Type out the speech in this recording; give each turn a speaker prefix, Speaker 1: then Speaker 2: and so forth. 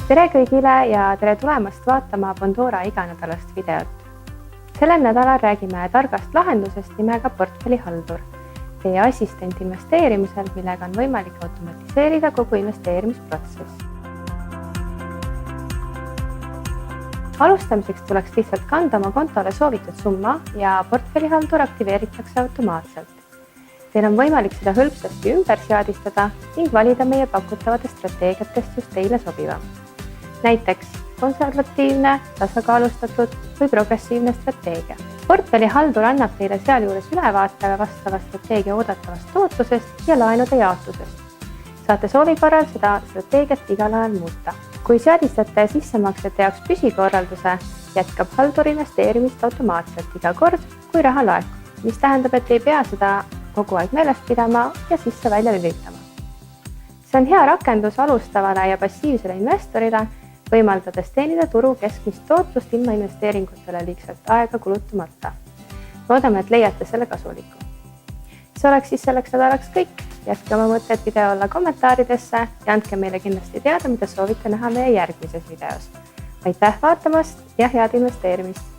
Speaker 1: Tere kõigile ja tere tulemast vaatama Bondora iganädalast videot. Sellel nädalal räägime targast lahendusest nimega Portfellihaldur, teie assistent investeerimisel, millega on võimalik automatiseerida kogu investeerimisprotsess. Alustamiseks tuleks lihtsalt kanda oma kontole soovitud summa ja Portfellihaldur aktiveeritakse automaatselt. Teil on võimalik seda hõlpsasti ümber seadistada ning valida meie pakutavatest strateegiatest just teile sobiva. Näiteks konservatiivne, tasakaalustatud või progressiivne strateegia. Portfellihaldur annab teile sealjuures ülevaate vastava strateegia oodatavast tootlusest ja laenude jaotusest. Saate soovi korral seda strateegiat igal ajal muuta. Kui seadistate sissemaksete jaoks püsikorralduse, jätkab haldur investeerimist automaatselt iga kord, kui raha laekub, mis tähendab, et ei pea seda kogu aeg meelest pidama ja sisse välja lülitama. See on hea rakendus alustavale ja passiivsele investorile, võimaldades teenida turu keskmist tootlust ilma investeeringutele liigselt aega kulutamata. Loodame, et leiate selle kasuliku. See oleks siis selleks nädalaks kõik. Jätke oma mõtted video alla kommentaaridesse ja andke meile kindlasti teada, mida soovite näha meie järgmises videos. Aitäh vaatamast ja head investeerimist!